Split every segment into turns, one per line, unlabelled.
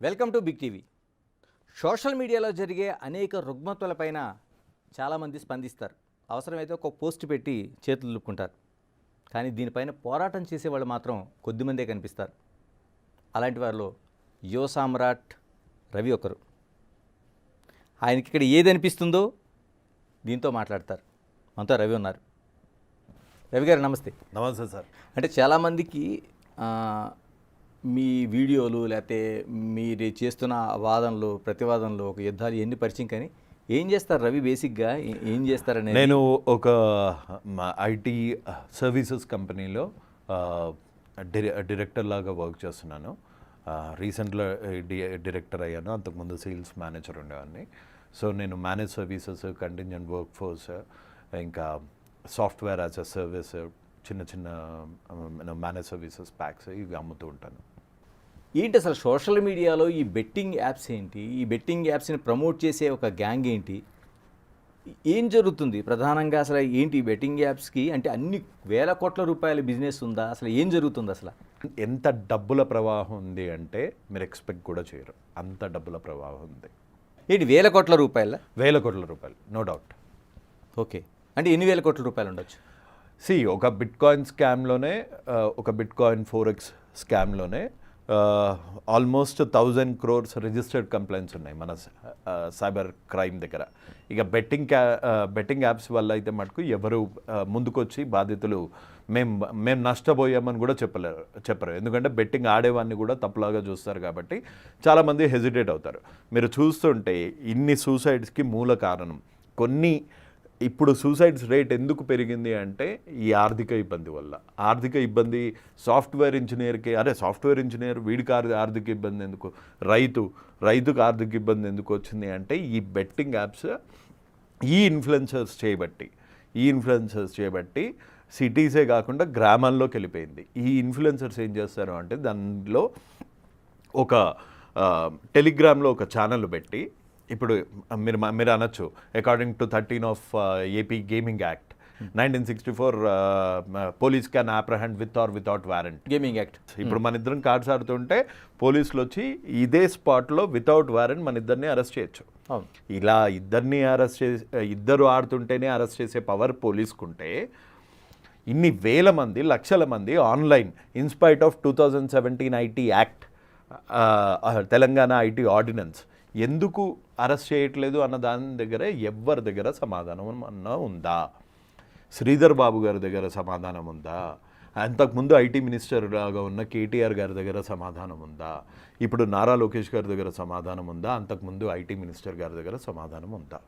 Welcome to big TV. Social మీడియాలో జరిగే అనేక రుగ్మతలపైన చాలామంది స్పందిస్తారు. అవసరమైతే ఒక పోస్ట్ పెట్టి చేతులు దులుపుకుంటారు. కానీ దీనిపైన పోరాటం చేసేవాళ్ళు మాత్రం కొద్దిమందే కనిపిస్తారు. అలాంటి వారిలో యువ సామ్రాట్ రవి ఒకరు. ఆయనకి ఇక్కడ ఏది అనిపిస్తుందో దీంతో మాట్లాడతారు. మనతో రవి ఉన్నారు. రవి గారు నమస్తే.
నమస్తే సార్.
అంటే చాలామందికి మీ వీడియోలు లేకపోతే మీరు చేస్తున్న వాదనలు ప్రతివాదనలు ఒక యుద్ధాలు ఎన్ని పరిచయం, కానీ ఏం చేస్తారు రవి బేసిక్గా ఏం చేస్తారని?
నేను ఒక ఐటీ సర్వీసెస్ కంపెనీలో డైరెక్టర్ లాగా వర్క్ చేస్తున్నాను. రీసెంట్గా డైరెక్టర్ అయ్యాను. అంతకుముందు సేల్స్ మేనేజర్ ఉండేవాడిని. సో నేను manage services, contingent work force, ఇంకా సాఫ్ట్వేర్ యాజ్ అ సర్వీస్, చిన్న చిన్న మేనేజ్ సర్వీసెస్ ప్యాక్స్ ఇవి అమ్ముతూ ఉంటాను.
ఏంటి అసలు సోషల్ మీడియాలో ఈ బెట్టింగ్ యాప్స్ ఏంటి? ఈ బెట్టింగ్ యాప్స్ని ప్రమోట్ చేసే ఒక గ్యాంగ్ ఏంటి? ఏం జరుగుతుంది ప్రధానంగా? అసలు ఏంటి బెట్టింగ్ యాప్స్కి? అంటే అన్ని వేల కోట్ల రూపాయల బిజినెస్ ఉందా? అసలు ఏం జరుగుతుంది? అసలు
ఎంత డబ్బుల ప్రవాహం ఉంది అంటే మీరు ఎక్స్పెక్ట్ కూడా చేయరు. అంత డబ్బుల ప్రవాహం ఉంది.
ఏంటి వేల కోట్ల రూపాయల?
వేల కోట్ల రూపాయలు, నో డౌట్.
ఓకే, అంటే ఎన్ని వేల కోట్ల రూపాయలు ఉండొచ్చు?
ఒక బిట్కాయిన్ స్కామ్లోనే, ఒక బిట్కాయిన్ 4x స్కామ్లోనే ఆల్మోస్ట్ 1000 crores రిజిస్టర్డ్ కంప్లైంట్స్ ఉన్నాయి మన సైబర్ క్రైమ్ దగ్గర. ఇక బెట్టింగ్ యాప్స్ వల్ల అయితే మటుకు ఎవరు ముందుకొచ్చి బాధితులు మేము నష్టపోయామని కూడా చెప్పరు. ఎందుకంటే బెట్టింగ్ ఆడేవాడిని కూడా తప్పులాగా చూస్తారు కాబట్టి చాలామంది హెజిటేట్ అవుతారు. మీరు చూస్తుంటే ఇన్ని సూసైడ్స్కి మూల కారణం ఇప్పుడు సూసైడ్స్ రేట్ ఎందుకు పెరిగింది అంటే ఈ ఆర్థిక ఇబ్బంది వల్ల. ఆర్థిక ఇబ్బంది సాఫ్ట్వేర్ ఇంజనీర్ వీడికి ఆర్థిక ఇబ్బంది ఎందుకు, రైతుకు ఆర్థిక ఇబ్బంది ఎందుకు వచ్చింది అంటే ఈ బెట్టింగ్ యాప్స్ ఈ ఇన్ఫ్లుయెన్సర్స్ చేయబట్టి సిటీసే కాకుండా గ్రామాల్లోకి వెళ్ళిపోయింది. ఈ ఇన్ఫ్లుయెన్సర్స్ ఏం చేస్తారు అంటే దానిలో ఒక టెలిగ్రామ్లో ఒక ఛానల్ పెట్టి, ఇప్పుడు మీరు అనొచ్చు according to 13 of AP gaming act 1964 police can apprehend with or without warrant
gaming act.
ఇప్పుడు మన ఇద్దరం కార్డ్స్ ఆడుతుంటే పోలీసులు వచ్చి ఇదే స్పాట్లో వితౌట్ వారెంట్ మన ఇద్దరిని అరెస్ట్ చేయొచ్చు. ఇలా ఇద్దరు ఆడుతుంటేనే అరెస్ట్ చేసే పవర్ పోలీసుకుంటే ఇన్ని వేల మంది, లక్షల మంది online inspite of 2017 IT act, Telangana IT ordinance ఎందుకు అరెస్ట్ చేయట్లేదు అన్న దాని దగ్గర ఎవరి దగ్గర సమాధానం అన్నా ఉందా? శ్రీధర్ బాబు గారి దగ్గర సమాధానం ఉందా? అంతకుముందు ఐటీ మినిస్టర్ లాగా ఉన్న కేటీఆర్ గారి దగ్గర సమాధానం ఉందా? ఇప్పుడు నారా లోకేష్ గారి దగ్గర సమాధానం ఉందా? అంతకుముందు ఐటీ మినిస్టర్ గారి దగ్గర సమాధానం ఉందా?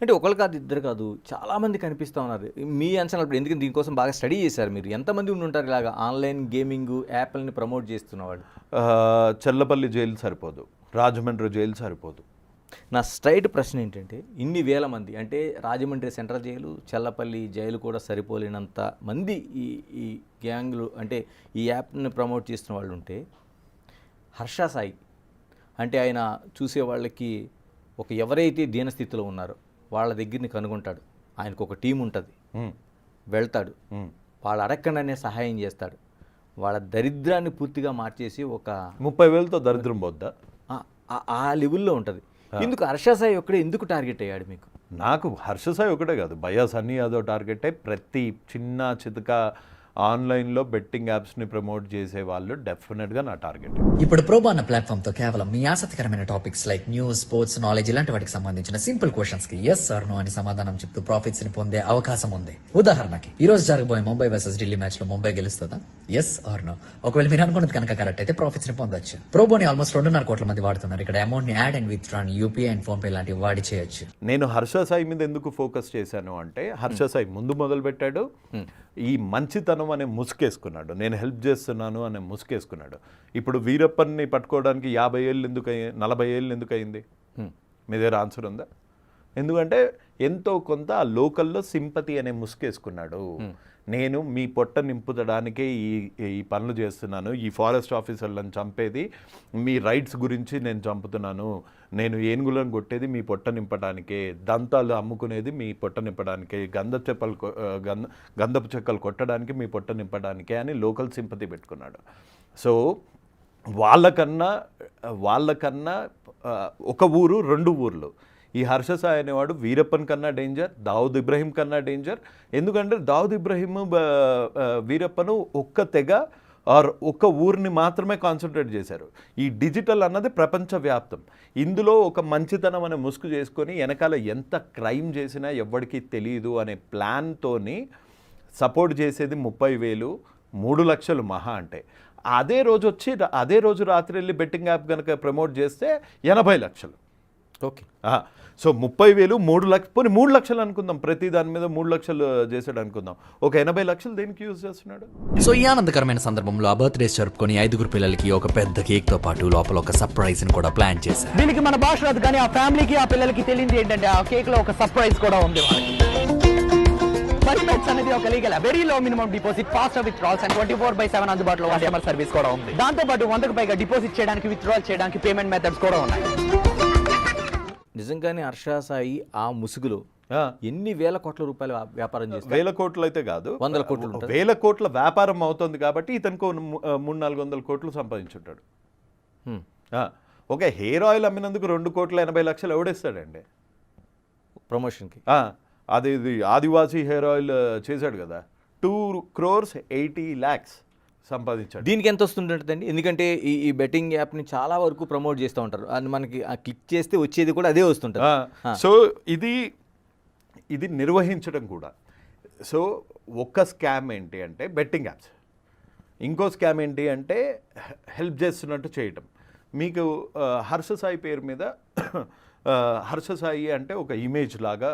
అంటే ఒకళ్ళు కాదు, ఇద్దరు కాదు, చాలామంది కనిపిస్తూ ఉన్నారు. మీ అంచనా ఎందుకంటే దీనికోసం బాగా స్టడీ చేశారు మీరు. ఎంతమంది ఉంటారు ఇలాగా ఆన్లైన్ గేమింగ్ యాప్లని ప్రమోట్ చేస్తున్నవాడు?
చల్లపల్లి జైలు సరిపోదు, రాజమండ్రి జైలు సరిపోదు.
నా స్ట్రైట్ ప్రశ్న ఏంటంటే, ఇన్ని వేల మంది అంటే Rajahmundry central jail, Challapalli jail కూడా సరిపోలేనంత మంది ఈ గ్యాంగ్లు అంటే ఈ యాప్ని ప్రమోట్ చేస్తున్న వాళ్ళు ఉంటే, హర్ష సాయి అంటే ఆయన చూసే వాళ్ళకి ఎవరైతే దీనస్థితిలో ఉన్నారో వాళ్ళ దగ్గరని కనుగొంటాడు. ఆయనకు ఒక టీం ఉంటుంది, వెళ్తాడు, వాళ్ళు అడగకుండానే సహాయం చేస్తాడు. వాళ్ళ దరిద్రాన్ని పూర్తిగా మార్చేసి
30,000తో దరిద్రం పోద్దా?
ఆ లెవెల్లో ఉంటుంది. ఎందుకు హర్ష సాయి ఒక్కడే ఎందుకు టార్గెట్ అయ్యాడు మీకు?
నాకు హర్ష సాయి ఒకటే కాదు, భయ్యా సన్నీ యాదవ్ టార్గెటే. ప్రతి చిన్న చితక ఆన్లైన్లో బెట్టింగ్ యాప్స్ని ప్రమోట్ చేసే వాళ్ళు డెఫినెట్గా నా టార్గెట్.
ఇప్పుడు ప్రోబో అన్న ప్లాట్ఫామ్ తో కేవలం మీ ఆసక్తికరమైన topics like news, sports, knowledge ఇలాంటి వాటికి సంబంధించిన సింపుల్ క్వశ్చన్స్ కి ఎస్ ఆర్ నో అని సమాధానం చెప్తూ ప్రాఫిట్స్ ని పొందే అవకాశం ఉంది. ఉదాహరణకి ఈ రోజు జరగబోయే ముంబై వర్సెస్ ఢిల్లీ మ్యాచ్ లో ముంబై గెలుస్తుందా? Yes or no. ఒకవేళ మీరు అనుకున్నది కనుక కరెక్ట్ అయితే ప్రాఫిట్స్ ని పొందొచ్చు. ప్రోబోని ఆల్మోస్ట్ 2.5 కోట్ల మంది వాడుతున్నారు. ఇక్కడ అమౌంట్ ని add and withdraw, UPI and phone pay లాంటివి వాడి చేయొచ్చు.
నేను హర్ష సాయి మీద ఎందుకు ఫోకస్ చేశాను అంటే, హర్ష సాయి ముందు మొదలు పెట్టాడు, ఈ మంచితనం అనే ముసుకేసుకున్నాడు, నేను హెల్ప్ చేస్తున్నాను అనే ముసుకేసుకున్నాడు. ఇప్పుడు వీరప్పన్ని పట్టుకోవడానికి 50 ఏళ్ళు ఎందుకు 40 ఏళ్ళు ఎందుకు అయింది? మీ దగ్గర ఆన్సర్ ఉందా? ఎందుకంటే ఎంతో కొంత ఆ లోకల్లో సింపతి అనే ముసుకేసుకున్నాడు. నేను మీ పొట్ట నింపుదడానికే ఈ పనులు చేస్తున్నాను, ఈ ఫారెస్ట్ ఆఫీసర్లను చంపేది మీ రైట్స్ గురించి నేను చంపుతున్నాను, నేను ఏనుగులను కొట్టేది మీ పొట్ట నింపడానికే, దంతాలు అమ్ముకునేది మీ పొట్ట నింపడానికే, గంధపు చెక్కలు కొట్టడానికి మీ పొట్ట నింపడానికే అని లోకల్ సింపతి పెట్టుకున్నాడు. సో వాళ్ళకన్నా ఒక ఊరు 2 ఊర్లు. ఈ హర్ష సాయి అనేవాడు వీరప్పన్ కన్నా డేంజర్, దావుద్ ఇబ్రహీం కన్నా డేంజర్. ఎందుకంటే దావుద్ ఇబ్రహీం వీరప్పను ఒక్క తెగ ఆర్ ఒక్క ఊరిని మాత్రమే కాన్సన్ట్రేట్ చేశారు. ఈ డిజిటల్ అన్నది ప్రపంచవ్యాప్తం. ఇందులో ఒక మంచితనం అనే ముసుగు చేసుకొని వెనకాల ఎంత క్రైమ్ చేసినా ఎవ్వడికి తెలియదు అనే ప్లాన్తోని సపోర్ట్ చేసేది 30,000, 3 లక్షలు మహా అంటే. అదే రోజు రాత్రి వెళ్ళి బెట్టింగ్ యాప్ కనుక ప్రమోట్ చేస్తే 80 లక్షలు.
ఓకే.
సో 30,000, 3 లక్షలు, పోనీ 3 లక్షలు అనుకుందాం, ప్రతి దాని మీద 3 లక్షలు చేసాడు అనుకుందాం. ఒక 80 లక్షలు దేనికి యూజ్ చేస్తున్నాడు?
సో ఈ ఆనందకరమైన సందర్భంలో ఆ బర్త్డేస్ జరుపుకొని 5 పిల్లలకి ఒక పెద్ద కేక్ తో పాటు లోపల ఒక సర్ప్రైజ్ ని కూడా ప్లాన్ చేశారు.
దీనికి మన భాష రాదు, కానీ ఆ ఫ్యామిలీకి ఆ పిల్లలకి తెలియదు ఏంటంటే ఆ కేక్ లో ఒక సర్ప్రైజ్ కూడా ఉంది. బర్త్డేస్ అనేది ఒక legal, very low minimum deposit, fast withdrawals and 24/7 అందుబాటులో కస్టమర్ సర్వీస్ కూడా ఉంది. దాంతో పాటు 100కు పైగా డిపాజిట్ చేయడానికి, విత్డ్రాల్ చేయడానికి పేమెంట్ మెథడ్స్ కూడా ఉన్నాయి.
నిజంగానే హర్ష సాయి ఆ ముసుగులో ఎన్ని వేల కోట్ల రూపాయలు వ్యాపారం చేస్తారు?
1,000 కోట్లు అయితే కాదు,
100 కోట్లు ఉంటుంది.
1,000 కోట్ల వ్యాపారం అవుతుంది కాబట్టి ఇతనికి 300-400 కోట్లు సంపాదించుంటాడు. ఒక హెయిర్ ఆయిల్ అమ్మినందుకు 2,80 లక్షలు ఎవడేస్తాడండి
ప్రమోషన్కి?
అది ఆదివాసీ హెయిర్ ఆయిల్ చేశాడు కదా, 2,80 lakhs సంపాదించాడు.
దీనికి ఎంత వస్తుంటుందండి? ఎందుకంటే ఈ బెట్టింగ్ యాప్ని చాలా వరకు ప్రమోట్ చేస్తూ ఉంటారు, అది మనకి క్లిక్ చేస్తే వచ్చేది కూడా అదే వస్తుంటుంది.
సో ఇది నిర్వహించడం కూడా. సో ఒక్క స్కామ్ ఏంటి అంటే బెట్టింగ్ యాప్స్, ఇంకో స్కామ్ ఏంటి అంటే హెల్ప్ చేస్తున్నట్టు చేయటం. మీకు హర్ష సాయి పేరు మీద హర్ష సాయి అంటే ఒక ఇమేజ్ లాగా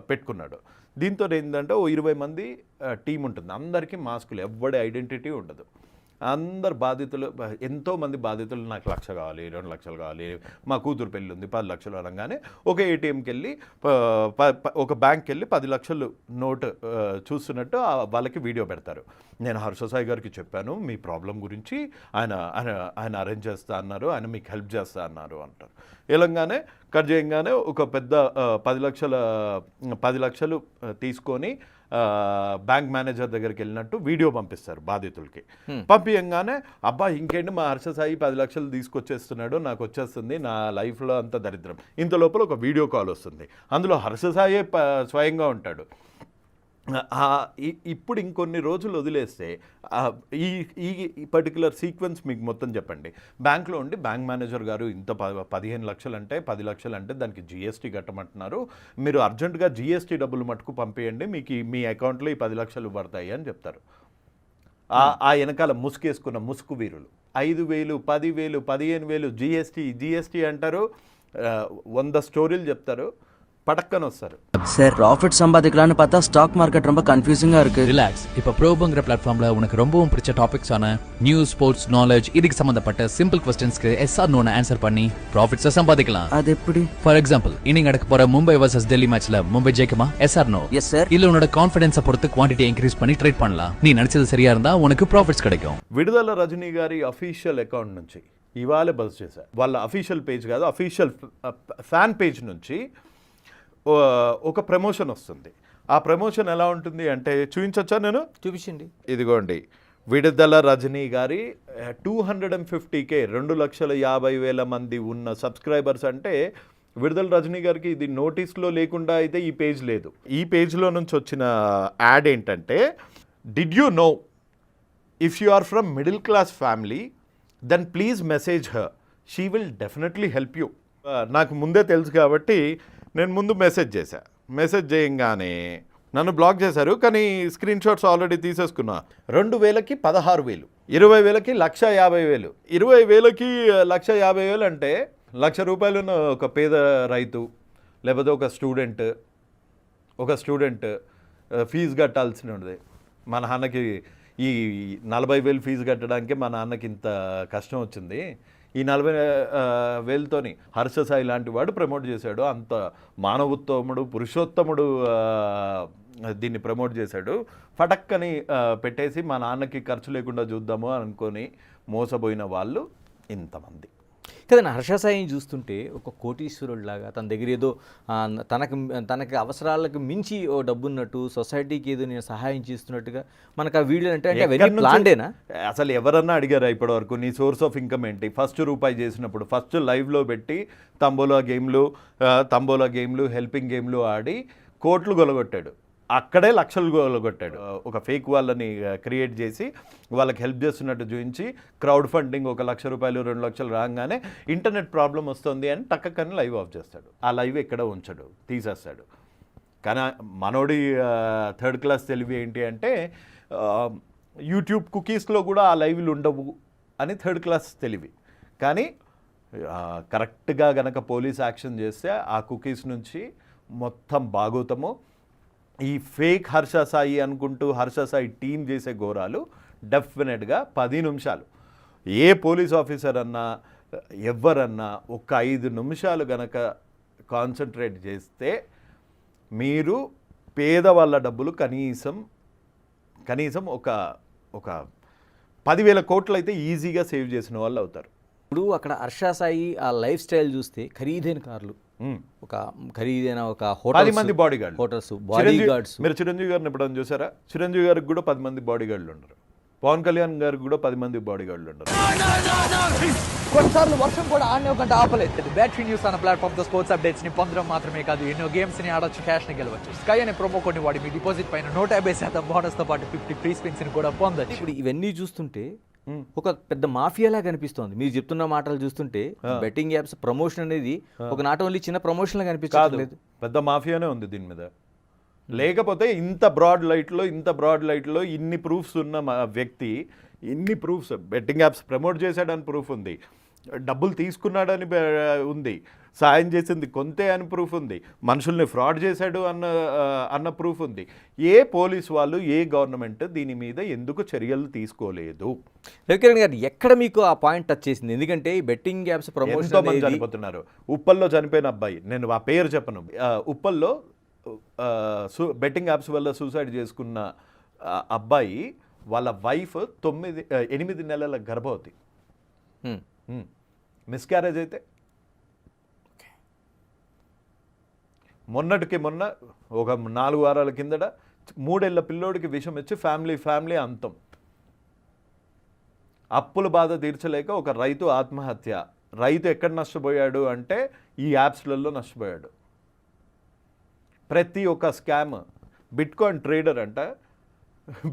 పెట్టుకున్నాడు. దీంతో ఏంటంటే 20 మంది టీం ఉంటుంది, అందరికీ మాస్కులు, ఎవ్వడి ఐడెంటిటీ ఉండదు. అందరు బాధితులు, ఎంతోమంది బాధితులు, నాకు 1,00,000 కావాలి, 2 లక్షలు కావాలి, మా కూతురు పెళ్ళి ఉంది 10 లక్షలు అనగానే ఒక ఏటీఎంకి వెళ్ళి ఒక బ్యాంక్కి వెళ్ళి 10 లక్షలు నోటు చూస్తున్నట్టు వాళ్ళకి వీడియో పెడతారు. నేను హర్ష సాయి గారికి చెప్పాను మీ ప్రాబ్లం గురించి, ఆయన అరేంజ్ చేస్తా అన్నారు, ఆయన మీకు హెల్ప్ చేస్తా అన్నారు అంటారు. ఇలాగానే కట్ చేయగానే ఒక పెద్ద 10 లక్షలు తీసుకొని బ్యాంక్ మేనేజర్ దగ్గరికి వెళ్ళినట్టు వీడియో పంపిస్తారు బాధితులకి. పంపించగానే అబ్బా ఇంకేంటి మా హర్ష సాయి 10 లక్షలు తీసుకొచ్చేస్తున్నాడు, నాకు వచ్చేస్తుంది, నా లైఫ్లో అంత దరిద్రం. ఇంత లోపల ఒక వీడియో కాల్ వస్తుంది, అందులో హర్ష సాయే స్వయంగా ఉంటాడు. ఇప్పుడు ఇంకొన్ని రోజులు వదిలేస్తే ఈ పర్టికులర్ సీక్వెన్స్ మీకు మొత్తం చెప్పండి. బ్యాంక్లో ఉండి బ్యాంక్ మేనేజర్ గారు ఇంత 15 లక్షలు అంటే 10 లక్షలు అంటే దానికి జీఎస్టీ కట్టమంటున్నారు, మీరు అర్జెంటుగా జీఎస్టీ డబ్బులు మటుకు పంపేయండి, మీకు మీ అకౌంట్లో ఈ 10 లక్షలు పడతాయి అని చెప్తారు. ఆ వెనకాల ముసుకేసుకున్న ముసుగు వీరులు 5,000, 10,000, 15,000 జీఎస్టీ అంటారు, 100 ஸ்டோரியில் చెప్తారు, படக்கன்னு வச்சாரு.
சார் ப்ராஃபிட் சம்பாதிக்கலாம்னு பார்த்தா ஸ்டாக் மார்க்கெட் ரொம்ப கன்ஃபியூசிங்கா இருக்கு.
ரிலாக்ஸ். இப்ப ப்ரோபங்கிற பிளாட்ஃபார்ம்ல உனக்கு ரொம்பவும் பிடிச்ச டாபிக்ஸான நியூஸ், ஸ்போர்ட்ஸ், நாலேஜ் இதுக்கு சம்பந்தப்பட்ட சிம்பிள் क्वेश्चंஸ்க்கு எஸ்ஆர் நோன ஆன்சர் பண்ணி ப்ராஃபிட்ஸை சம்பாதிக்கலாம்.
அது எப்படி?
ஃபார் எக்ஸாம்பிள் இன்னைக்கு நடக்க போற மும்பை vs டெல்லி மேட்ச்ல மும்பை ஜெயிக்குமா? Yes or no?
Yes sir.
இல்ல உன்னோட கான்ஃபிடன்ஸை பொறுத்து குவாண்டிட்டி இன்க்ரீஸ் பண்ணி ட்ரேட் பண்ணலாம். நீ நினைச்சது சரியா இருந்தா உனக்கு ப்ராஃபிட்ஸ் கிடைக்கும்.
విడుదల రజనీ గారి అఫీషియల్ అకౌంట్ నుంచి ఇవాళ బస్ చేశారు. వాళ్ళ అఫీషియల్ పేజ్ కాదు, అఫీషియల్ ఫ్యాన్ పేజ్ నుంచి ఒక ప్రమోషన్ వస్తుంది. ఆ ప్రమోషన్ ఎలా ఉంటుంది అంటే చూపించచ్చా? నేను
చూపించండి.
ఇదిగోండి, విడుదల రజనీ గారి 250K 2,50,000 మంది ఉన్న సబ్స్క్రైబర్స్. అంటే విడుదల రజనీ గారికి ఇది నోటీస్లో లేకుండా అయితే ఈ పేజ్ లేదు. ఈ పేజ్లో నుంచి వచ్చిన యాడ్ ఏంటంటే, did you know if you are from middle class family then please message her, she will definitely help you. నాకు ముందే తెలుసు కాబట్టి నేను ముందు మెసేజ్ చేశా. మెసేజ్ చేయంగానే నన్ను బ్లాక్ చేశారు, కానీ స్క్రీన్ షాట్స్ ఆల్రెడీ తీసేసుకున్నా. 2,000కి 16,000, 20,000కి 1,50,000, 20,000కి 1,50,000 అంటే 1,00,000 రూపాయలు ఒక పేద రైతు లేకపోతే ఒక స్టూడెంట్ ఫీజు కట్టాల్సి ఉండదు. మా నాన్నకి ఈ 40,000 ఫీజు కట్టడానికి మా నాన్నకి ఇంత కష్టం వచ్చింది, ఈ 40,000తోని హర్ష సాయి లాంటి వాడు ప్రమోట్ చేశాడు, అంత మానవోత్తముడు పురుషోత్తముడు దీన్ని ప్రమోట్ చేశాడు, ఫటక్కని పెట్టేసి మా నాన్నకి ఖర్చు లేకుండా చూద్దాము అనుకొని మోసపోయిన వాళ్ళు ఇంతమంది.
కదండి హర్ష సాయిని చూస్తుంటే ఒక కోటీశ్వరుడిలాగా తన దగ్గర ఏదో తనకి అవసరాలకు మించి ఓ డబ్బు ఉన్నట్టు సొసైటీకి ఏదో నేను సహాయం చేస్తున్నట్టుగా మనకు ఆ వీడియో అంటే అవన్నీ
ఎక్కడి నుంచి-
ప్లాండేనా?
అసలు ఎవరన్నా అడిగారా ఇప్పటి వరకు నీ సోర్స్ ఆఫ్ ఇన్కమ్ ఏంటి? ఫస్ట్ రూపాయి చేసినప్పుడు ఫస్ట్ లైవ్లో పెట్టి తంబోలా గేమ్లు హెల్పింగ్ గేమ్లు ఆడి కోట్లు గొలగొట్టాడు. అక్కడే లక్షలు గొలగొట్టాడు. ఒక ఫేక్ వాళ్ళని క్రియేట్ చేసి వాళ్ళకి హెల్ప్ చేస్తున్నట్టు చూపించి క్రౌడ్ ఫండింగ్ 1 లక్ష రూపాయలు 2 లక్షలు రాగానే ఇంటర్నెట్ ప్రాబ్లం వస్తుంది అని టక్కని లైవ్ ఆఫ్ చేస్తాడు. ఆ లైవ్ ఎక్కడ ఉంచడు, తీసేస్తాడు. కానీ మనోడి థర్డ్ క్లాస్ తెలివి ఏంటి అంటే యూట్యూబ్ కుకీస్లో కూడా ఆ లైవ్లు ఉండవు అని థర్డ్ క్లాస్ తెలివి. కానీ కరెక్ట్గా గనక పోలీస్ యాక్షన్ చేస్తే ఆ కుకీస్ నుంచి మొత్తం భాగోతము ఈ ఫేక్ హర్ష సాయి అనుకుంటూ హర్ష సాయి టీం చేసే ఘోరాలు డెఫినెట్గా 10 నిమిషాలు ఏ పోలీస్ ఆఫీసర్ అన్నా ఎవరన్నా ఒక 5 నిమిషాలు గనక కాన్సన్ట్రేట్ చేస్తే మీరు పేదవాళ్ళ డబ్బులు కనీసం ఒక 10,000 కోట్లు అయితే ఈజీగా సేవ్ చేసిన వాళ్ళు అవుతారు.
ఇప్పుడు అక్కడ హర్ష సాయి ఆ లైఫ్ స్టైల్ చూస్తే ఖరీదైన కార్లు, ఒక ఖరీదైన ఒక
10 మంది body guard
hotels, body guards.
మీరు చిరంజీవి గారిని ఎప్పుడైనా చూసారా? చిరంజీవి గారికి కూడా 10 మంది బాడీ గార్డులు ఉండరు. పవన్ కళ్యాణ్ గారికి కూడా 10 మంది బాడీ గార్డులు ఉండరు.
కొన్నిసార్లు వర్షం కూడా ఆడనే ఒక గంట ఆపలేదు. బ్యాటరీ న్యూస్ అన్న ప్లాట్ఫామ్ తో స్పోర్ట్స్ అప్డేట్స్ ని పొందడం మాత్రమే కాదు, ఎన్నో గేమ్స్ ని ఆడొచ్చు, క్యాష్ ని గెలవచ్చు. స్కై అనే ప్రోమో కోడ్ ని వాడి మీ డిపాజిట్ పైన 150% బోనస్ తో పాటు 50 ఫ్రీ స్పిన్స్ ని కూడా పొందొచ్చు.
ఇప్పుడు ఇవన్నీ చూస్తుంటే ఒక పెద్ద మాఫియాలా కనిపిస్తోంది. మీరు చెప్తున్న మాటలు చూస్తుంటే బెట్టింగ్ యాప్స్ ప్రమోషన్ అనేది ఒక నాట్ ఓన్లీ చిన్న ప్రమోషన్ లా కనిపించలేదు,
పెద్ద మాఫియానే ఉంది దీని మీద. లేకపోతే ఇంత బ్రాడ్ లైట్లో ఇన్ని ప్రూఫ్స్ ఉన్న వ్యక్తి, ఇన్ని ప్రూఫ్స్, బెట్టింగ్ యాప్స్ ప్రమోట్ చేశాడని ప్రూఫ్ ఉంది, డబ్బులు తీసుకున్నాడని ఉంది, సాయం చేసింది కొంతే అని ప్రూఫ్ ఉంది, మనుషుల్ని ఫ్రాడ్ చేశాడు అన్న ప్రూఫ్ ఉంది. ఏ పోలీస్ వాళ్ళు, ఏ గవర్నమెంట్ దీని మీద ఎందుకు చర్యలు తీసుకోలేదు?
రవికిరణ్ గారు, ఎక్కడ మీకు ఆ పాయింట్ టచ్ చేసింది? ఎందుకంటే ఈ బెట్టింగ్ యాప్స్
ఎంతో
ప్రమోషన్
మంది చనిపోతున్నారు. ఉప్పల్లో చనిపోయిన అబ్బాయి, నేను ఆ పేరు చెప్పను, ఉప్పల్లో బెట్టింగ్ యాప్స్ వల్ల సూసైడ్ చేసుకున్న అబ్బాయి వాళ్ళ వైఫ్ 8 నెలల గర్భవతి, మిస్క్యారేజ్ అయితే మొన్న ఒక 4 వారాల కిందట 3 ఏళ్ల పిల్లోడికి విషం వచ్చి ఫ్యామిలీ అంతం. అప్పుల బాధ తీర్చలేక ఒక రైతు ఆత్మహత్య. రైతు ఎక్కడ నష్టపోయాడు అంటే ఈ యాప్స్లలో నష్టపోయాడు. ప్రతి ఒక్క స్కామ్. బిట్కాయిన్ ట్రేడర్ అంట,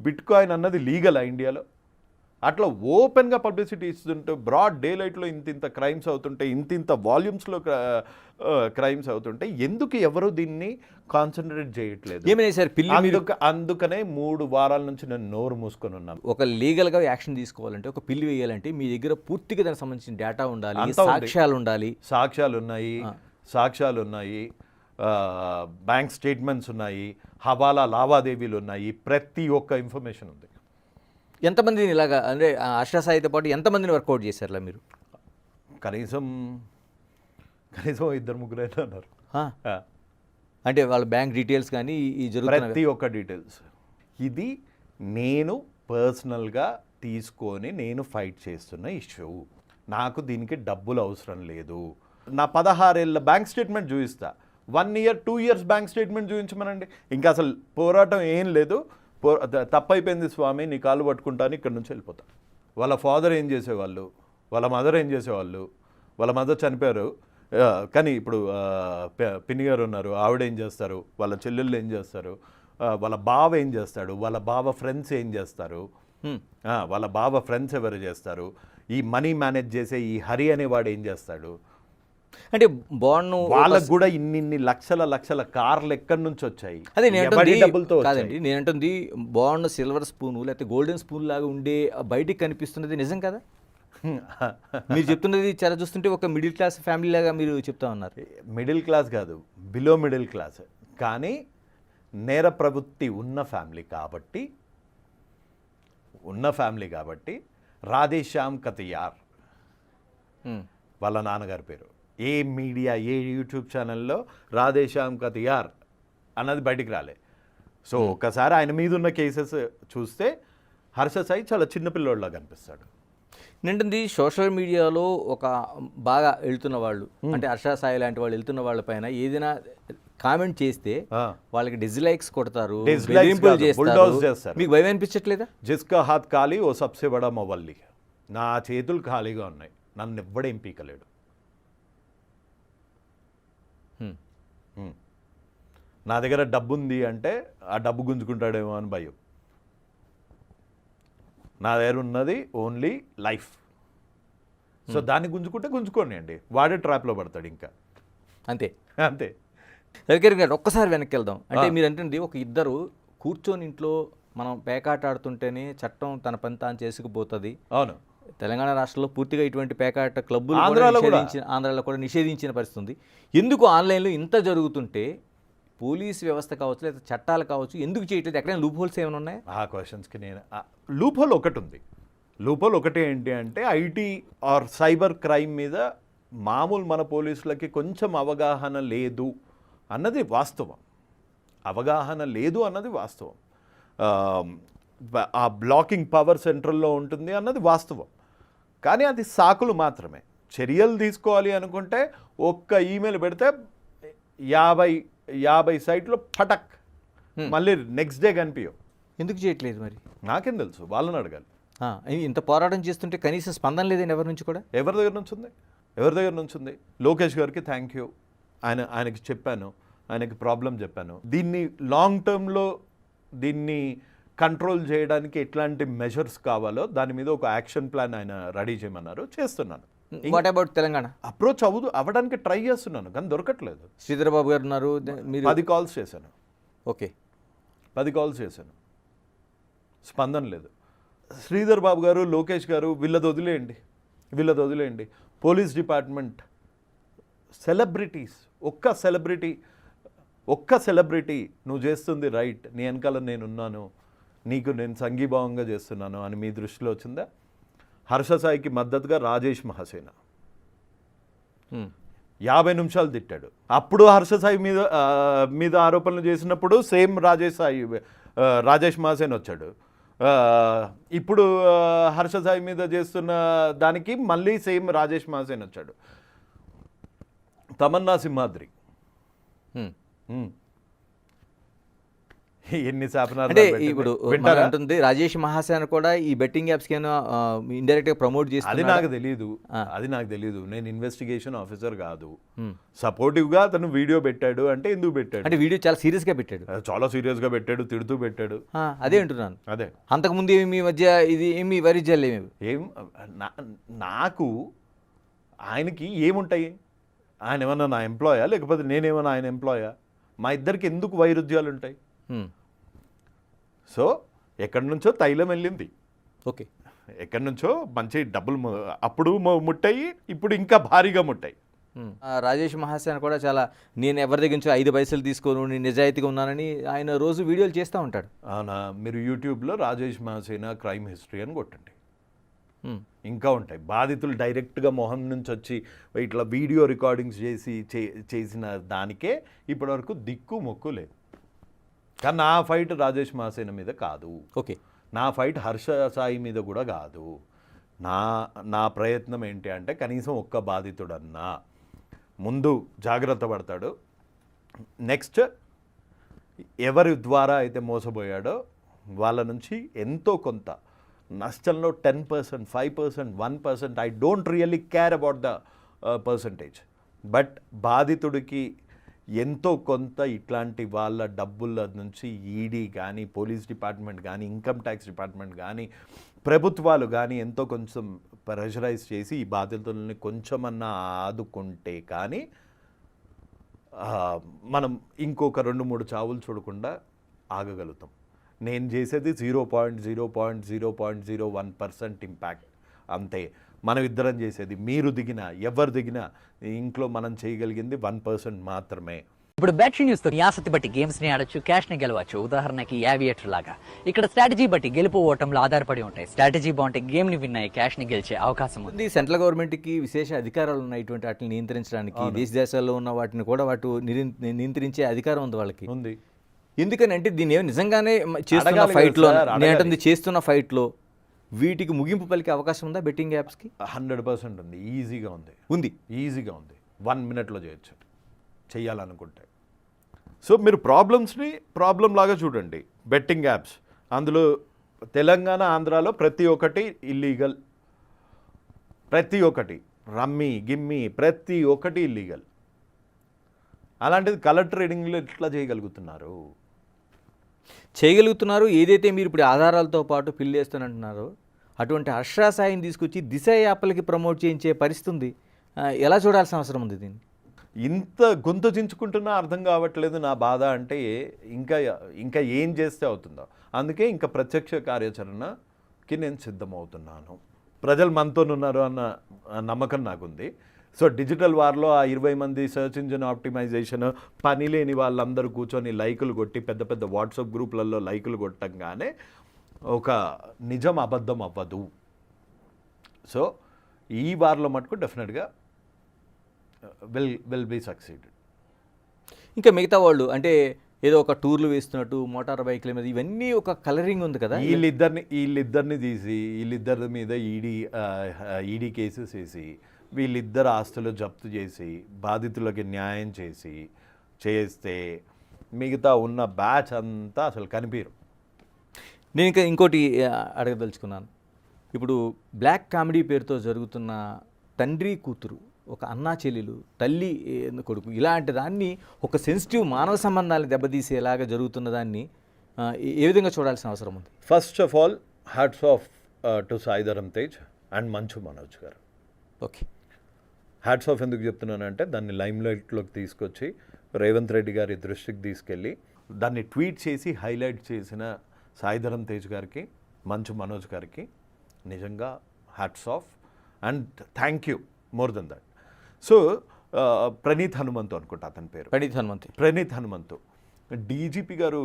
బిట్కాయిన్ అన్నది లీగల్ ఇండియాలో. అట్లా ఓపెన్గా పబ్లిసిటీ ఇస్తుంటే బ్రాడ్ డే లైట్లో ఇంత క్రైమ్స్ అవుతుంటే, ఇంత వాల్యూమ్స్లో క్రైమ్స్ అవుతుంటే ఎందుకు ఎవరు దీన్ని కాన్సన్ట్రేట్ చేయట్లేదు?
ఏమైనా సార్
అందుకనే 3 వారాల నుంచి నేను నోరు మూసుకొని ఉన్నాను.
ఒక లీగల్గా యాక్షన్ తీసుకోవాలంటే, ఒక పిల్లి వేయాలంటే మీ దగ్గర పూర్తిగా దానికి సంబంధించిన డేటా ఉండాలి,
అంతా ఉంది.
సాక్ష్యాలు ఉండాలి.
సాక్ష్యాలు ఉన్నాయి, బ్యాంక్ స్టేట్మెంట్స్ ఉన్నాయి, హవాలా లావాదేవీలు ఉన్నాయి, ప్రతి ఒక్క ఇన్ఫర్మేషన్ ఉంది.
ఎంతమందిని ఇలాగా అంటే హర్ష సాయితో పాటు ఎంతమందిని వర్కౌట్ చేశారులా మీరు?
కనీసం 2-3 అయినా ఉన్నారు.
అంటే వాళ్ళ బ్యాంక్ డీటెయిల్స్ కానీ ఈ జరుగుతున్న
ప్రతి ఒక్క డీటెయిల్స్. ఇది నేను పర్సనల్గా తీసుకొని నేను ఫైట్ చేస్తున్న ఇష్యూ. నాకు దీనికి డబ్బులు అవసరం లేదు. నా 16 ఏళ్ళ బ్యాంక్ స్టేట్మెంట్ చూపిస్తా. 1 ఇయర్ 2 ఇయర్స్ బ్యాంక్ స్టేట్మెంట్ చూపించమనండి. ఇంకా అసలు పోరాటం ఏం లేదు. తప్పైపోయింది స్వామి, నీ కాళ్ళు పట్టుకుంటాను, ఇక్కడ నుంచి వెళ్ళిపోతా. వాళ్ళ ఫాదర్ ఏం చేసేవాళ్ళు, వాళ్ళ మదర్ ఏం చేసేవాళ్ళు, వాళ్ళ మదర్ చనిపోయారు కానీ ఇప్పుడు పిన్ని గారు ఉన్నారు, ఆవిడ ఏం చేస్తారు, వాళ్ళ చెల్లెళ్ళు ఏం చేస్తారు, వాళ్ళ బావ ఏం చేస్తాడు, వాళ్ళ బావ ఫ్రెండ్స్ ఏం చేస్తారు, వాళ్ళ బావ ఫ్రెండ్స్ ఎవరు చేస్తారు, ఈ మనీ మేనేజ్ చేసే ఈ హరి అనేవాడు ఏం చేస్తాడు.
అంటే బాండ్
వాళ్ళకు కూడా ఇన్ని లక్షల కార్లు ఎక్కడి నుంచి వచ్చాయి?
అదే
డబ్బులతో
కాదండి, నేనంటుంది బాండ్ సిల్వర్ స్పూన్ లేకపోతే గోల్డెన్ స్పూన్ లాగా ఉండే బయటికి కనిపిస్తున్నది నిజం కదా? మీరు చెప్తున్నది చాలా చూస్తుంటే ఒక మిడిల్ క్లాస్ ఫ్యామిలీ లాగా మీరు చెప్తా ఉన్నారు.
మిడిల్ క్లాస్ కాదు, బిలో మిడిల్ క్లాస్, కానీ నేర ప్రవృత్తి ఉన్న ఫ్యామిలీ కాబట్టి రాధేశ్యామ్ కతియార్ వాళ్ళ నాన్నగారి పేరు. ఏ మీడియా, ఏ యూట్యూబ్ ఛానల్లో రాధేశ్యామ్ కతియార్ అన్నది బయటికి రాలే. సో ఒకసారి ఆయన మీద ఉన్న కేసెస్ చూస్తే హర్ష సాయి చాలా చిన్నపిల్లోడ్లా కనిపిస్తాడు.
నింటుంది సోషల్ మీడియాలో ఒక బాగా వెళ్తున్న వాళ్ళు అంటే హర్ష సాయి లాంటి వాళ్ళు వెళ్తున్న వాళ్ళ పైన ఏదైనా కామెంట్ చేస్తే వాళ్ళకి డిస్లైక్స్ కొడతారు,
Dislikes
బెదిరింపులు
కాదు, bulldoze
చేస్తారు.
చేస్తారు.
మీకు భయం అనిపించట్లేదా?
జిస్కా హాత్ ఖాళీ ఓ సబ్సే బడా మొబల్లి. నా చేతులు ఖాళీగా ఉన్నాయి, నన్ను ఎవ్వడేం పీకలేడు. నా దగ్గర డబ్బు ఉంది అంటే ఆ డబ్బు గుంజుకుంటాడేమో అని భయం. నా దగ్గర ఉన్నది ఓన్లీ లైఫ్. సో దాన్ని గుంజుకోండి అండి, వాడే ట్రాప్లో పడతాడు ఇంకా
అంతే
అంతే.
రవికిరణ్ గారు ఒక్కసారి వెనక్కి వెళ్దాం. అంటే మీరు అంటే ఒక ఇద్దరు కూర్చొని ఇంట్లో మనం పేకాట ఆడుతుంటేనే చట్టం తన పని తాను చేసుకుపోతుంది.
అవును,
తెలంగాణ రాష్ట్రంలో పూర్తిగా ఇటువంటి పేకాట క్లబ్బులు ఆంధ్రాలో కూడా నిషేధించిన పరిస్థితి ఉంది. ఎందుకు ఆన్లైన్లో ఇంత జరుగుతుంటే పోలీస్ వ్యవస్థ కావచ్చు లేదా చట్టాలు కావచ్చు ఎందుకు చేయట్లేదు? ఎక్కడైనా లూప్ హోల్స్ ఏమైనా ఉన్నాయా?
ఆ క్వశ్చన్స్కి నేను లూప్ హోల్ ఒకటి ఉంది. లూప్ హోల్ ఒకటి ఏంటి అంటే ఐటీ ఆర్ సైబర్ క్రైమ్ మీద మామూలు మన పోలీసులకి కొంచెం అవగాహన లేదు అన్నది వాస్తవం. ఆ బ్లాకింగ్ పవర్ సెంట్రల్లో ఉంటుంది అన్నది వాస్తవం. కానీ అది సాకులు మాత్రమే. చర్యలు తీసుకోవాలి అనుకుంటే ఒక్క ఈమెయిల్ పెడితే 50 సైట్లో ఫటక్ మళ్ళీ నెక్స్ట్ డే కనిపించవు.
ఎందుకు చేయట్లేదు మరి?
నాకేం తెలుసు, వాళ్ళని అడగాలి.
ఇంత పోరాటం చేస్తుంటే కనీసం స్పందన లేదని ఎవరి నుంచి కూడా?
ఎవరి దగ్గర నుంచి ఉంది? లోకేష్ గారికి థ్యాంక్ యూ, ఆయనకి చెప్పాను, ఆయనకి ప్రాబ్లం చెప్పాను. దీన్ని లాంగ్ టర్మ్లో దీన్ని కంట్రోల్ చేయడానికి ఎట్లాంటి మెజర్స్ కావాలో దాని మీద ఒక యాక్షన్ ప్లాన్ ఆయన రెడీ చేయమన్నారు, చేస్తున్నాను.
What about Telangana?
అప్రోచ్ అవ్వడానికి ట్రై చేస్తున్నాను కానీ దొరకట్లేదు.
శ్రీధర్ బాబు గారు ఉన్నారు, మీరు
10 కాల్స్ చేశాను.
ఓకే,
10 కాల్స్ చేశాను, స్పందన లేదు. శ్రీధర్ బాబు గారు, లోకేష్ గారు వీళ్ళది వదిలేయండి. పోలీస్ డిపార్ట్మెంట్ సెలబ్రిటీస్, ఒక్క సెలబ్రిటీ నువ్వు చేస్తుంది రైట్, నీ వెనకాల నేనున్నాను, నేను సంఘీభావంగా చేస్తున్నాను అని మీ దృష్టిలో వచ్చిందా? హర్ష సాయికి మద్దతుగా రాజేష్ మహాసేన 50 నిమిషాలు తిట్టాడు. అప్పుడు హర్ష సాయి మీద ఆరోపణలు చేసినప్పుడు సేమ్ రాజేష్ మహాసేన్ వచ్చాడు. ఇప్పుడు హర్ష సాయి మీద చేస్తున్న దానికి మళ్ళీ సేమ్ రాజేష్ మహాసేన్ వచ్చాడు. తమన్నా సింహాద్రి ఎన్ని శాపనాలు.
అంటే ఇప్పుడు అంటుంది రాజేష్ మహాసేన కూడా ఈ బెట్టింగ్ యాప్స్ కింద ఇండైరెక్ట్ గా ప్రమోట్ చేసి.
అది నాకు తెలియదు. నేను ఇన్వెస్టిగేషన్ ఆఫీసర్ కాదు. సపోర్టివ్ గా అతను వీడియో పెట్టాడు అంటే ఎందుకు పెట్టాడు?
అంటే వీడియో చాలా సీరియస్ గా పెట్టాడు,
తిడుతూ పెట్టాడు.
అదే అంటున్నాను.
అదే
అంతకుముందు మీ మధ్య ఇది ఏమి వైరుధ్యాలు ఏం
నాకు ఆయనకి ఏముంటాయి? ఆయన ఏమన్నా నా ఎంప్లాయా లేకపోతే నేనేమన్నా ఆయన ఎంప్లాయా? మా ఇద్దరికి ఎందుకు వైరుధ్యాలు ఉంటాయి? సో ఎక్కడి నుంచో తైలం వెళ్ళింది,
ఓకే,
ఎక్కడి నుంచో మంచి డబ్బులు అప్పుడు ముట్టాయి, ఇప్పుడు ఇంకా భారీగా ముట్టాయి.
రాజేష్ మహాసేన కూడా చాలా, నేను ఎవరి దగ్గర నుంచో 5 పైసలు తీసుకోను, నేను నిజాయితీగా ఉన్నానని ఆయన రోజు వీడియోలు చేస్తూ ఉంటాడు.
అవునా? మీరు యూట్యూబ్లో రాజేష్ మహాసేన క్రైమ్ హిస్టరీ అని కొట్టండి, ఇంకా ఉంటాయి. బాధితులు డైరెక్ట్గా మొహం నుంచి వచ్చి ఇట్లా వీడియో రికార్డింగ్స్ చేసిన దానికే ఇప్పటివరకు దిక్కు మొక్కు లేదు. కానీ నా ఫైట్ రాజేష్ మహాసేన మీద కాదు,
ఓకే, నా
ఫైట్ హర్ష సాయి మీద కూడా కాదు. నా ప్రయత్నం ఏంటి అంటే కనీసం ఒక్క బాధితుడన్నా ముందు జాగ్రత్త పడతాడు. నెక్స్ట్ ఎవరి ద్వారా అయితే మోసపోయాడో వాళ్ళ నుంచి ఎంతో కొంత నష్టంలో 10%, 5%, 1%, I don't really care about the percentage, but బాధితుడికి ఎంతో కొంత ఇట్లాంటి వాళ్ళ డబ్బుల నుంచి ఈడీ కానీ, పోలీస్ డిపార్ట్మెంట్ కానీ, ఇన్కమ్ ట్యాక్స్ డిపార్ట్మెంట్ కానీ, ప్రభుత్వాలు కానీ ఎంతో కొంచెం ప్రెషరైజ్ చేసి ఈ బాధితులని కొంచెమన్నా ఆదుకుంటే కానీ మనం ఇంకొక 2-3 చావులు చూడకుండా ఆగగలుగుతాం. నేను చేసేది 0.01% ఇంపాక్ట్ అంతే. మనం ఇద్దరం చేసేది, మీరు దిగినా ఎవరు దిగినా ఇంట్లో మనం చేయగలిగింది 1% మాత్రమే.
ఇప్పుడు బ్యాటరీ న్యూస్ తో ఆసక్తి బట్టి గేమ్స్ ని ఆడొచ్చు, క్యాష్ ని గెలవచ్చు. ఉదాహరణకి యావియేటర్ లాగా ఇక్కడ స్ట్రాటజీ బట్టి గెలుపు ఓటంలో ఆధారపడి ఉంటాయి. స్ట్రాటజీ బాగుంటే గేమ్ ని విన్ అయ్యి క్యాష్ ని గెలిచే అవకాశం ఉంది.
సెంట్రల్ గవర్నమెంట్కి విశేష అధికారాలు ఉన్నాయి ఇటువంటి వాటిని నియంత్రించడానికి. దేశాల్లో ఉన్న వాటిని కూడా నియంత్రించే అధికారం ఉంది వాళ్ళకి.
ఉంది.
ఎందుకని అంటే దీన్ని నిజంగానే చేస్తున్న ఫైట్లో, చేస్తున్న ఫైట్లో వీటికి ముగింపు పలికే అవకాశం ఉందా బెట్టింగ్ యాప్స్కి?
100% ఉంది, ఈజీగా ఉంది, ఈజీగా ఉంది. 1 మినిట్లో చేయొచ్చు చెయ్యాలనుకుంటే. సో మీరు ప్రాబ్లమ్స్ని ప్రాబ్లం లాగా చూడండి. బెట్టింగ్ యాప్స్ అందులో తెలంగాణ, ఆంధ్రాలో ప్రతి ఒక్కటి ఇల్లీగల్, ప్రతి ఒక్కటి రమ్మీ గిమ్మి ప్రతి ఒక్కటి ఇల్లీగల్. అలాంటిది కలర్ ట్రేడింగ్లో ఎట్లా చేయగలుగుతున్నారు?
ఏదైతే మీరు ఇప్పుడు ఆధారాలతో పాటు ఫిల్ చేస్తానంటున్నారో అటువంటి హర్షా సాయిని తీసుకొచ్చి దిశ యాప్లకి ప్రమోట్ చేయించే పరిస్థితి ఉంది. ఎలా చూడాల్సిన అవసరం ఉంది దీన్ని?
ఇంత గొంతు చించుకుంటున్నా అర్థం కావట్లేదు నా బాధ. అంటే ఇంకా ఏం చేస్తే అవుతుందో. అందుకే ఇంకా ప్రత్యక్ష కార్యాచరణకి నేను సిద్ధమవుతున్నాను. ప్రజలు మనతోనున్నారు అన్న నమ్మకం నాకుంది. సో డిజిటల్ వార్లో ఆ 20 మంది సర్చ్ ఇంజిన్ ఆప్టిమైజేషన్ పని లేని వాళ్ళందరూ కూర్చొని లైకులు కొట్టి పెద్ద పెద్ద వాట్సాప్ గ్రూపులలో లైకులు కొట్టంగానే ఒక నిజం అబద్ధం అవ్వదు. సో ఈ వార్లో మటుకు డెఫినెట్గా విల్ బీ సక్సీడెడ్.
ఇంకా మిగతా వాళ్ళు అంటే ఏదో ఒక టూర్లు వేస్తున్నట్టు మోటార్ బైక్ల మీద ఇవన్నీ ఒక కలరింగ్ ఉంది కదా.
వీళ్ళిద్దరిని తీసి వీళ్ళిద్దరి మీద ఈడీ కేసెస్ వేసి వీళ్ళిద్దరు ఆస్తులు జప్తు చేసి బాధితులకి న్యాయం చేస్తే మిగతా ఉన్న బ్యాచ్ అంతా అసలు కనిపించరు.
నేను ఇంకా ఇంకోటి అడగదలుచుకున్నాను. ఇప్పుడు బ్లాక్ కామెడీ పేరుతో జరుగుతున్న తండ్రి కూతురు, ఒక అన్నా చెల్లెలు, తల్లి కొడుకు, ఇలాంటి దాన్ని ఒక సెన్సిటివ్ మానవ సంబంధాలను దెబ్బతీసేలాగా జరుగుతున్న దాన్ని ఏ విధంగా చూడాల్సిన అవసరం ఉంది?
First of all hats off to Sai Dharam Tej and Manchu Manoj గారు.
ఓకే,
హ్యాట్స్ ఆఫ్ ఎందుకు చెప్తున్నానంటే దాన్ని లైమ్ లైట్లోకి తీసుకొచ్చి రేవంత్ రెడ్డి గారి దృష్టికి తీసుకెళ్ళి దాన్ని ట్వీట్ చేసి హైలైట్ చేసిన సాయిధరం తేజ్ గారికి, మంచు మనోజ్ గారికి నిజంగా hats off and thank you more than that. So Praneeth Hanumanthu అనుకుంటా అతని పేరు, ప్రణీత్ హనుమంతు డీజీపీ గారు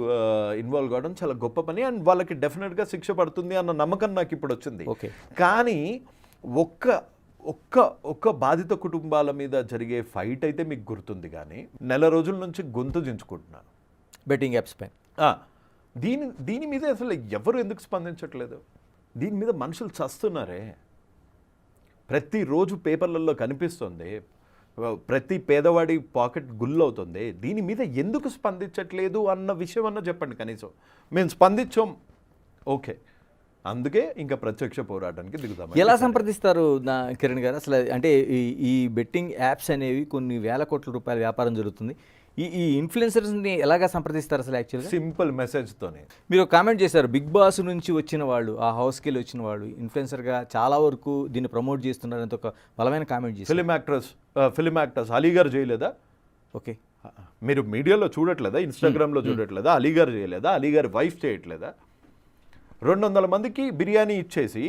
ఇన్వాల్వ్ కావడం చాలా గొప్ప పని అండ్ వాళ్ళకి డెఫినెట్గా శిక్ష పడుతుంది అన్న నమ్మకం నాకు ఇప్పుడు వచ్చింది. కానీ ఒక్క బాధిత కుటుంబాల మీద జరిగే ఫైట్ అయితే మీకు గుర్తుంది. కానీ నెల రోజుల నుంచి గొంతు చించుకుంటున్నాను
బెట్టింగ్ యాప్స్ పైన.
దీని మీద అసలు ఎవరు ఎందుకు స్పందించట్లేదు? దీని మీద మనుషులు చస్తున్నారే, ప్రతిరోజు పేపర్లలో కనిపిస్తుంది, ప్రతి పేదవాడి పాకెట్ గుల్లవుతుంది. దీని మీద ఎందుకు స్పందించట్లేదు అన్న విషయం అన్న చెప్పండి కనీసం. మేము స్పందించాం, ఓకే, అందుకే ఇంకా ప్రత్యక్ష పోరాటానికి దిగుతాం.
ఎలా సంప్రదిస్తారు కిరణ్ గారు అసలు? అంటే ఈ బెట్టింగ్ యాప్స్ అనేవి కొన్ని వేల కోట్ల రూపాయల వ్యాపారం జరుగుతుంది. ఈ ఇన్ఫ్లుయెన్సర్స్ని ఎలాగా సంప్రదిస్తారు అసలు? యాక్చువల్గా
సింపుల్ మెసేజ్తోనే.
మీరు ఒక కామెంట్ చేశారు, బిగ్ బాస్ నుంచి వచ్చిన వాళ్ళు, ఆ హౌస్కి వెళ్ళి వచ్చిన వాళ్ళు ఇన్ఫ్లుయెన్సర్గా చాలా వరకు దీన్ని ప్రమోట్ చేస్తున్నారంటే ఒక బలమైన కామెంట్ చేశారు.
ఫిలిం యాక్టర్స్ అలీగారు చేయలేదా?
ఓకే,
మీరు మీడియాలో చూడట్లేదా? ఇన్స్టాగ్రామ్లో చూడట్లేదా? అలీగారు చేయలేదా? అలీగారి వైఫ్ చేయట్లేదా? 200 మందికి బిర్యానీ ఇచ్చేసి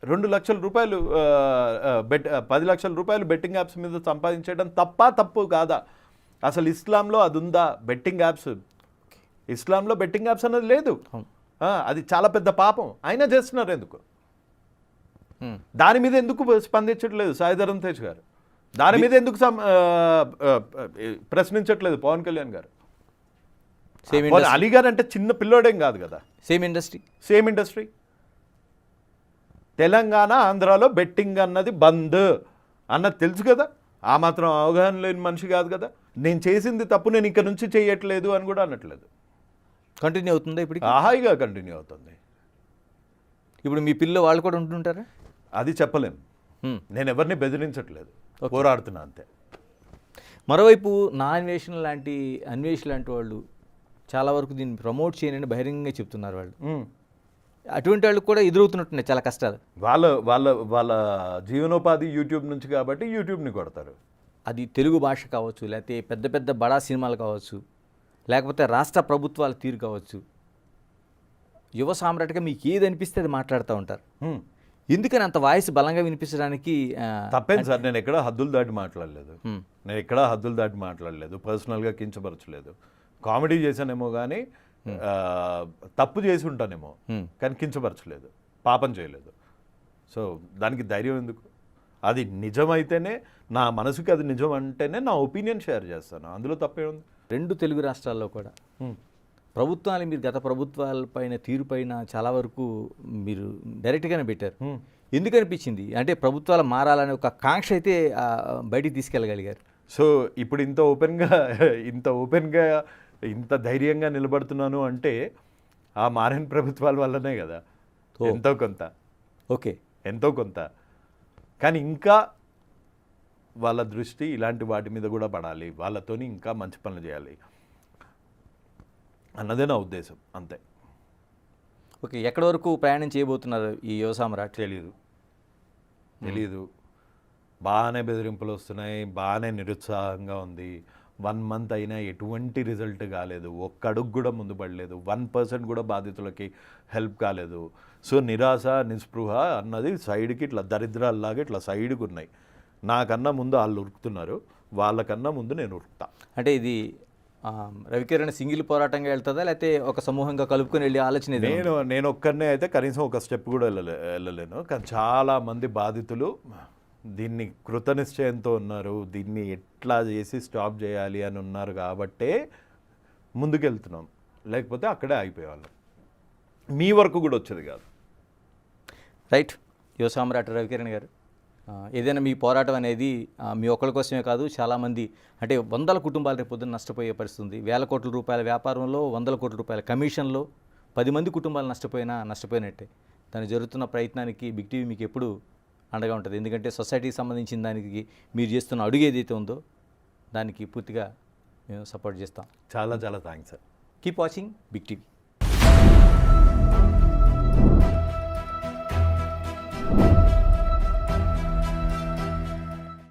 2 లక్షల రూపాయలు 10 లక్షల రూపాయలు బెట్టింగ్ యాప్స్ మీద సంపాదించడం తప్పు కాదా? అసలు ఇస్లాంలో అది ఉందా? బెట్టింగ్ యాప్స్, ఇస్లాంలో బెట్టింగ్ యాప్స్ అనేది లేదు. అది చాలా పెద్ద పాపం. అయినా చేస్తున్నారు ఎందుకు? దాని మీద ఎందుకు స్పందించట్లేదు సాయిధరం తేజ్ గారు? దాని మీద ఎందుకు ప్రశ్నించట్లేదు పవన్ కళ్యాణ్ గారు? అలీ గారు అంటే చిన్న పిల్లోడేం కాదు కదా.
Same industry.
తెలంగాణ, ఆంధ్రాలో బెట్టింగ్ అన్నది బంద్ అన్నది తెలుసు కదా. ఆ మాత్రం అవగాహన లేని మనిషి కాదు కదా. నేను చేసింది తప్పు, నేను ఇక్కడ నుంచి చేయట్లేదు అని కూడా అనట్లేదు.
కంటిన్యూ అవుతుందా ఇప్పుడు?
హాయిగా కంటిన్యూ అవుతుంది.
ఇప్పుడు మీ పిల్లలు వాళ్ళు కూడా ఉంటుంటారా?
అది చెప్పలేం. నేను ఎవరిని బెదిరించట్లేదు, పోరాడుతున్నా అంతే.
మరోవైపు నా అన్వేషణ లాంటి వాళ్ళు చాలా వరకు దీన్ని ప్రమోట్ చేయనని బహిరంగంగా చెప్తున్నారు. వాళ్ళు అటువంటి వాళ్ళు కూడా ఎదురవుతున్నట్టున్నాయి చాలా కష్టాలు.
వాళ్ళ జీవనోపాధి యూట్యూబ్ నుంచి కాబట్టి యూట్యూబ్ని కొడతారు.
అది తెలుగు భాష కావచ్చు, లేకపోతే పెద్ద పెద్ద బడా సినిమాలు కావచ్చు, లేకపోతే రాష్ట్ర ప్రభుత్వాల తీరు కావచ్చు. యువ సామ్రాట్గా మీకు ఏది అనిపిస్తే అది మాట్లాడుతూ ఉంటారు. ఎందుకని అంత వాయిస్ బలంగా వినిపించడానికి?
తప్పేం సార్, నేను ఎక్కడా హద్దులు దాటి మాట్లాడలేదు. పర్సనల్గా కించపరచలేదు. కామెడీ చేశానేమో కానీ తప్పు చేసి ఉంటానేమో కానీ కించపరచలేదు, పాపం చేయలేదు. సో దానికి ధైర్యం ఎందుకు? అది నిజమైతేనే, నా మనసుకి అది నిజం అంటేనే నా ఒపీనియన్ షేర్ చేస్తాను. అందులో తప్పే ఉంది.
2 తెలుగు రాష్ట్రాల్లో కూడా ప్రభుత్వాలు మీరు గత ప్రభుత్వాలపైన తీరుపైన చాలా వరకు మీరు డైరెక్ట్గానే పెట్టారు. ఎందుకు అనిపించింది అంటే ప్రభుత్వాలు మారాలనే ఒక కాంక్ష అయితే బయటికి తీసుకెళ్ళగలిగారు?
సో ఇప్పుడు ఇంత ఓపెన్గా ఇంత ధైర్యంగా నిలబడుతున్నాను అంటే ఆ మారిన ప్రభుత్వాల వల్లనే కదా. ఎంతో కొంత
ఓకే,
ఎంతో కొంత. కానీ ఇంకా వాళ్ళ దృష్టి ఇలాంటి వాటి మీద కూడా పడాలి, వాళ్ళతోని ఇంకా మంచి పనులు చేయాలి అన్నదే నా ఉద్దేశం, అంతే.
ఓకే, ఎక్కడి వరకు ప్రయాణం చేయబోతున్నారు ఈ యువ సామ్రాట్?
తెలీదు. బాగానే బెదిరింపులు వస్తున్నాయి, బాగానే నిరుత్సాహంగా ఉంది. 1 month అయినా ఎటువంటి రిజల్ట్ కాలేదు, ఒక్క అడుగు కూడా ముందు పడలేదు, 1% కూడా బాధితులకి హెల్ప్ కాలేదు. సో నిరాశ నిస్పృహ అన్నది సైడ్కి ఇట్లా దరిద్రాల్లాగా ఇట్లా సైడ్కి ఉన్నాయి. నాకన్నా ముందు వాళ్ళు ఉరుకుతున్నారు, వాళ్ళకన్నా ముందు నేను ఉరుకుతా.
అంటే ఇది రవికిరణ్ సింగిల్ పోరాటంగా వెళ్తుందా లేకపోతే ఒక సమూహంగా కలుపుకొని వెళ్ళే ఆలోచన ఇది?
నేను ఒక్కరినే అయితే కనీసం ఒక స్టెప్ కూడా వెళ్ళలేను. కానీ చాలామంది బాధితులు దీన్ని కృతనిశ్చయంతో ఉన్నారు, దీన్ని ఎట్లా చేసి స్టాప్ చేయాలి అని ఉన్నారు కాబట్టే ముందుకెళ్తున్నాం, లేకపోతే అక్కడే అయిపోయేవాళ్ళం, మీ వరకు కూడా వచ్చేది కాదు.
రైట్, యువ సామ్రాట్ రవికిరణ్ గారు, ఏదైనా మీ పోరాటం అనేది మీ ఒక్కరి కోసమే కాదు, చాలామంది అంటే 100 కుటుంబాలు రేపు పొద్దున్న నష్టపోయే పరిస్థితి ఉంది. 1000 కోట్ల రూపాయల వ్యాపారంలో 100 కోట్ల రూపాయల కమిషన్లో 10 మంది కుటుంబాలు నష్టపోయినట్టే. దానికి జరుగుతున్న ప్రయత్నానికి బిగ్ టీవీ మీకు ఎప్పుడు అండగా ఉంటుంది. ఎందుకంటే సొసైటీకి సంబంధించిన దానికి మీరు చేస్తున్న అడుగు ఏదైతే ఉందో దానికి పూర్తిగా మేము సపోర్ట్ చేస్తాం.
చాలా చాలా thanks sir.
Keep watching big TV.